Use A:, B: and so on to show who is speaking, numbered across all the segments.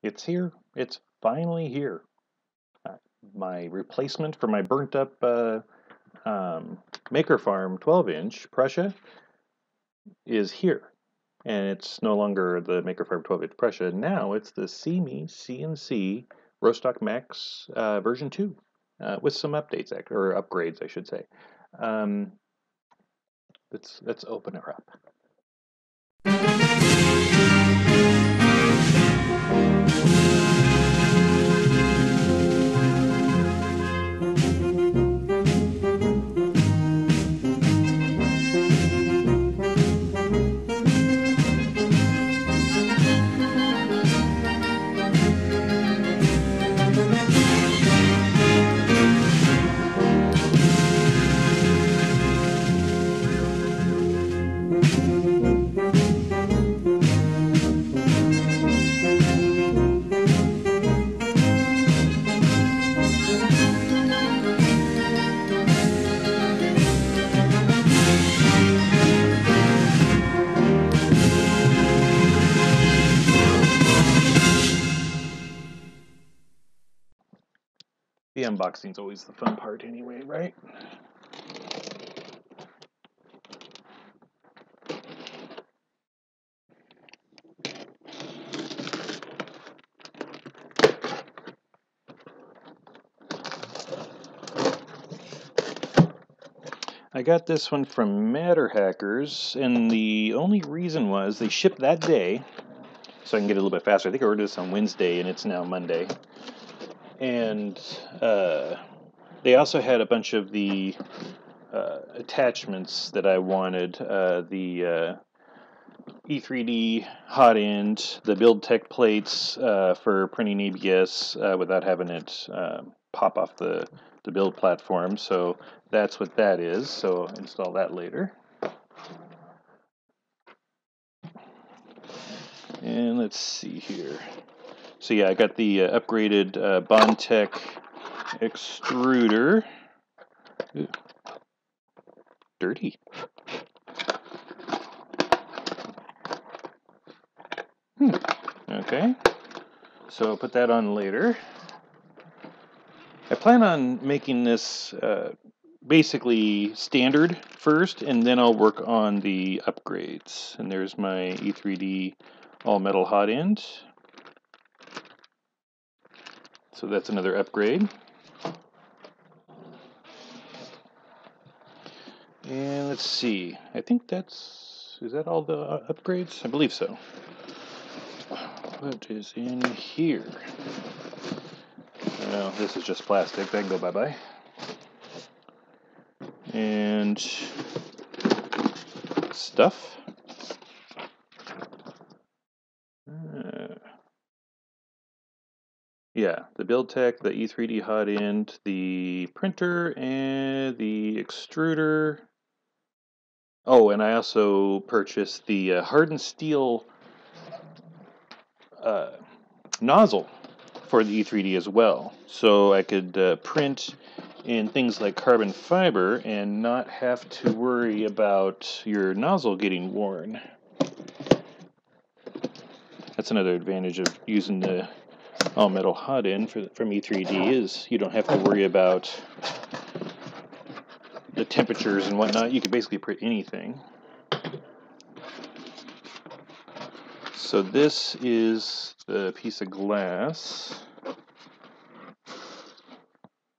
A: It's here. It's finally here. My replacement for my burnt up Makerfarm 12-inch Prusa is here. And it's no longer the Makerfarm 12-inch Prusa. Now it's the SeeMeCNC Rostock Max version 2 with some updates, or upgrades, I should say. Let's open her up. The unboxing's always the fun part anyway, right? I got this one from Matter Hackers, and the only reason was they shipped that day, so I can get it a little bit faster. I think I ordered this on Wednesday, and it's now Monday. And they also had a bunch of the attachments that I wanted. The E3D hot end, the build tech plates for printing ABS without having it pop off the build platform. So that's what that is. So I'll install that later. And let's see here. So yeah, I got the upgraded Bondtech extruder. Ooh. Dirty. Okay, so I'll put that on later. I plan on making this basically standard first, and then I'll work on the upgrades. And there's my E3D all metal hot end. So that's another upgrade. And let's see, I think is that all the upgrades? I believe so. What is in here? Oh, this is just plastic. That can go bye-bye. And stuff. Yeah, the build tech, the E3D hot end, the printer, and the extruder. Oh, and I also purchased the hardened steel nozzle for the E3D as well, so I could print in things like carbon fiber and not have to worry about your nozzle getting worn. That's another advantage of using the all metal hot end from E3D, is you don't have to worry about the temperatures and whatnot. You can basically print anything. So this is the piece of glass.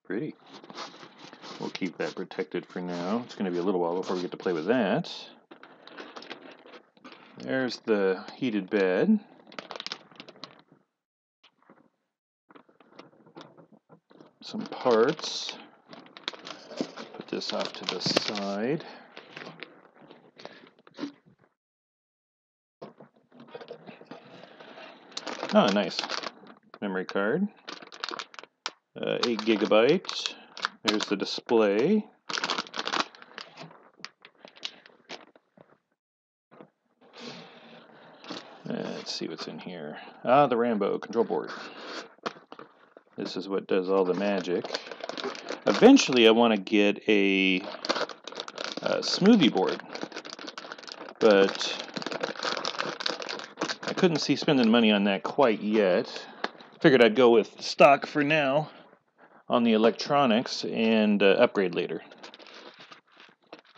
A: Pretty. We'll keep that protected for now. It's going to be a little while before we get to play with that. There's the heated bed. Some parts. Put this off to the side. Oh, nice. Memory card. 8 GB. There's the display. Let's see what's in here. Ah, the Rambo control board. This is what does all the magic. Eventually, I want to get a smoothie board, but I couldn't see spending money on that quite yet. Figured I'd go with stock for now on the electronics and upgrade later.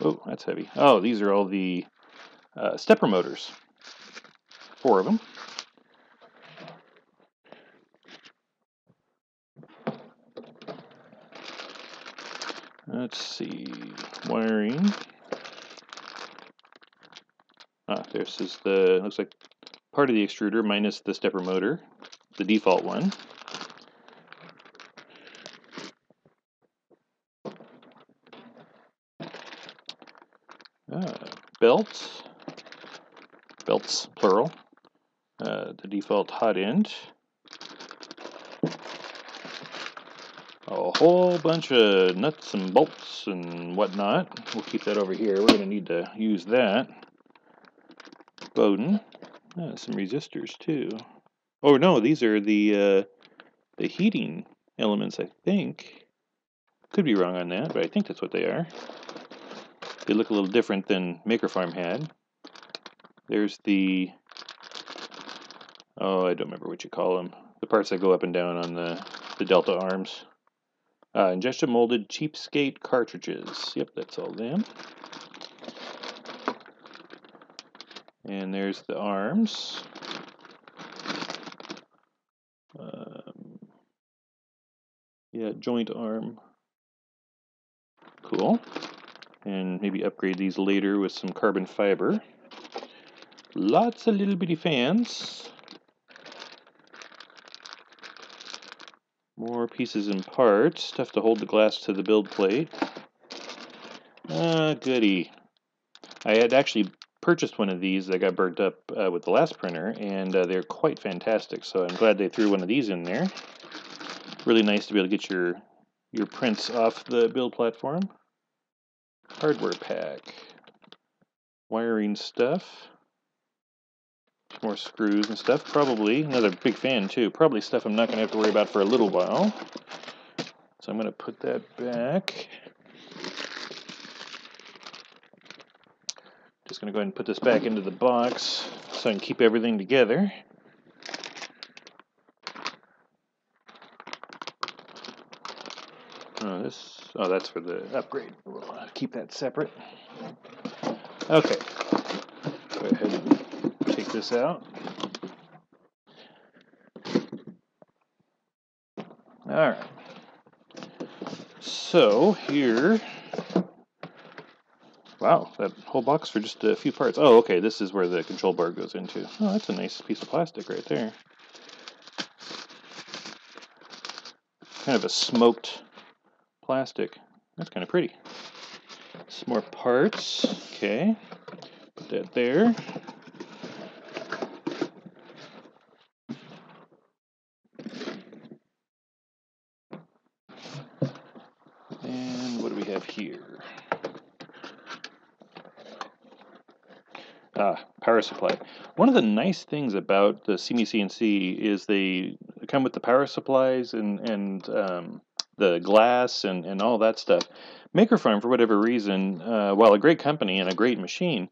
A: Oh, that's heavy. Oh, these are all the stepper motors. 4 of them. Let's see. Wiring. This is the, looks like part of the extruder minus the stepper motor, the default one. Belts, plural. The default hot end. A whole bunch of nuts and bolts and whatnot. We'll keep that over here. We're going to need to use that. Bowden. Some resistors too. Oh no, these are the heating elements, I think. Could be wrong on that, but I think that's what they are. They look a little different than Makerfarm had. There's the, oh, I don't remember what you call them. The parts that go up and down on the Delta arms. Injection molded cheapskate cartridges. Yep, that's all them. And there's the arms. Yeah, joint arm. Cool. And maybe upgrade these later with some carbon fiber. Lots of little bitty fans. More pieces and parts. Stuff to hold the glass to the build plate. Goody. I had actually purchased one of these that got burnt up with the last printer, and they're quite fantastic, so I'm glad they threw one of these in there. Really nice to be able to get your prints off the build platform. Hardware pack. Wiring stuff. More screws and stuff. Probably another big fan too. Probably stuff I'm not going to have to worry about for a little while. So I'm going to put that back. Just going to go ahead and put this back into the box so I can keep everything together. Oh, that's for the upgrade. We'll keep that separate. Okay. Go ahead and take this out. All right. So here, wow, that whole box for just a few parts. Oh, okay, this is where the control board goes into. Oh, that's a nice piece of plastic right there. Kind of a smoked plastic. That's kind of pretty. Some more parts. Okay, put that there. And what do we have here? Power supply. One of the nice things about the SeeMeCNC is they come with the power supplies and the glass and all that stuff. Makerfarm, for whatever reason, while a great company and a great machine,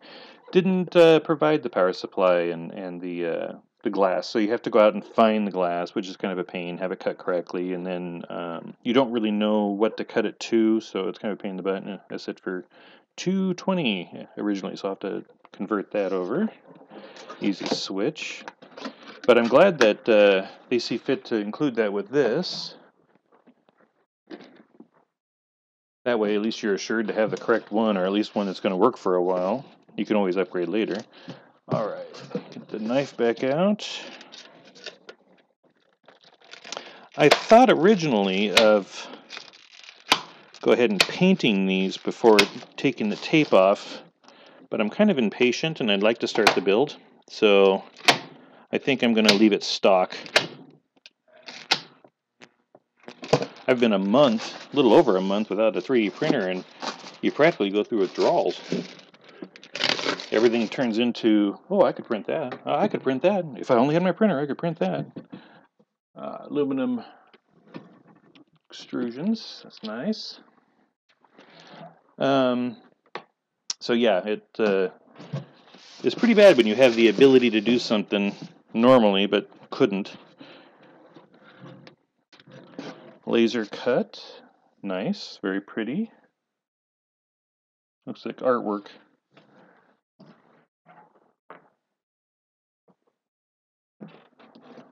A: didn't provide the power supply and the glass. So you have to go out and find the glass, which is kind of a pain, have it cut correctly, and then you don't really know what to cut it to, so it's kind of a pain in the butt. I said for 220 originally, so I'll have to convert that over. Easy switch. But I'm glad that they see fit to include that with this. That way, at least you're assured to have the correct one, or at least one that's going to work for a while. You can always upgrade later. All right, get the knife back out. I thought originally of go ahead and painting these before taking the tape off, but I'm kind of impatient and I'd like to start the build, so I think I'm going to leave it stock. I've been a little over a month without a 3D printer, and you practically go through withdrawals. Everything turns into, oh, I could print that. I could print that. If I only had my printer, I could print that. Aluminum extrusions, that's nice. So yeah, it's pretty bad when you have the ability to do something normally but couldn't. Laser cut. Nice, very pretty. Looks like artwork.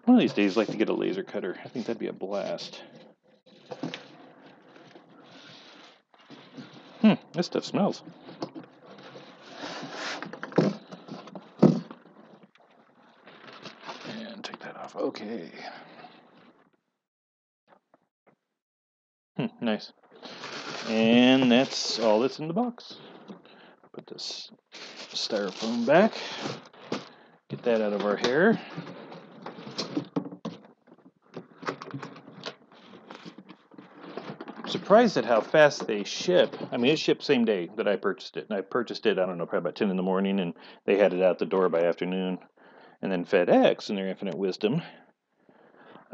A: One of these days I'd like to get a laser cutter. I think that'd be a blast. This stuff smells. And take that off. Okay. Nice. And that's all that's in the box. Put this styrofoam back. Get that out of our hair. Surprised at how fast they ship. I mean, it shipped same day that I purchased it. And I purchased it, I don't know, probably about 10 in the morning, and they had it out the door by afternoon. And then FedEx, in their infinite wisdom,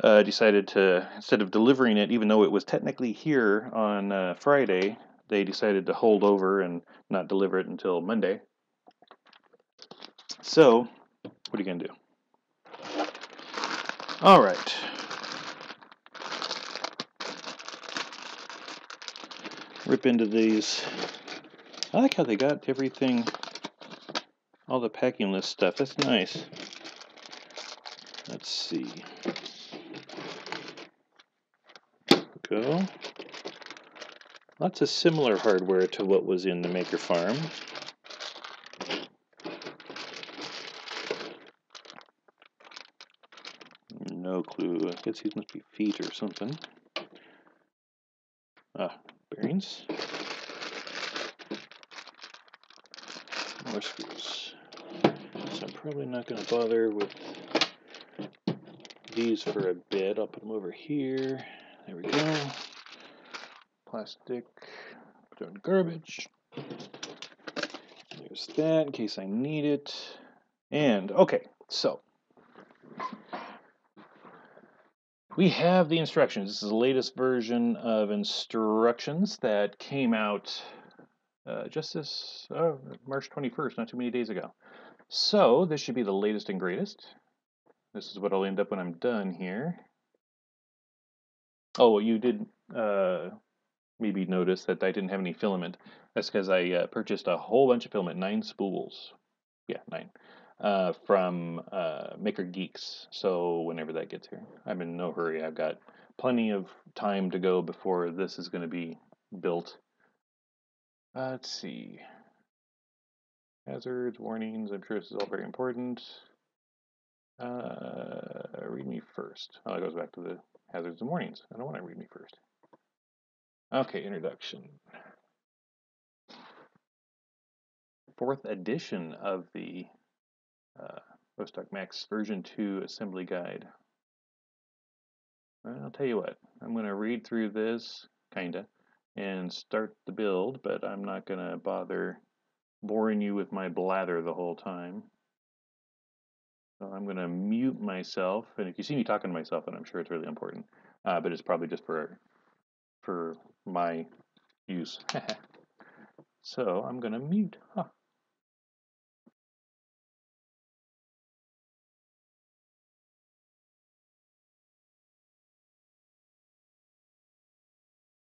A: decided to, instead of delivering it, even though it was technically here on Friday, they decided to hold over and not deliver it until Monday. So, what are you going to do? All right. Rip into these. I like how they got everything, all the packing list stuff. That's nice. Let's see. Go. Lots of similar hardware to what was in the Makerfarm. No clue. I guess these must be feet or something. Bearings. More screws. So I'm probably not going to bother with these for a bit. I'll put them over here. There we go. Plastic. Put it in garbage. There's that in case I need it. And, okay, so we have the instructions. This is the latest version of instructions that came out just this March 21st, not too many days ago. So this should be the latest and greatest. This is what I'll end up when I'm done here. Oh, you did maybe notice that I didn't have any filament. That's because I purchased a whole bunch of filament, 9 spools. Yeah, 9. From Maker Geeks. So whenever that gets here, I'm in no hurry. I've got plenty of time to go before this is going to be built. Let's see. Hazards, warnings. I'm sure this is all very important. Read me first. Oh, it goes back to the hazards and warnings. I don't want to read me first. Okay, introduction. 4th edition of the Rostock Max version 2 assembly guide. Well, I'll tell you what, I'm going to read through this, kinda, and start the build, but I'm not going to bother boring you with my blather the whole time. So I'm going to mute myself, and if you see me talking to myself, then I'm sure it's really important, but it's probably just for my use. So I'm going to mute.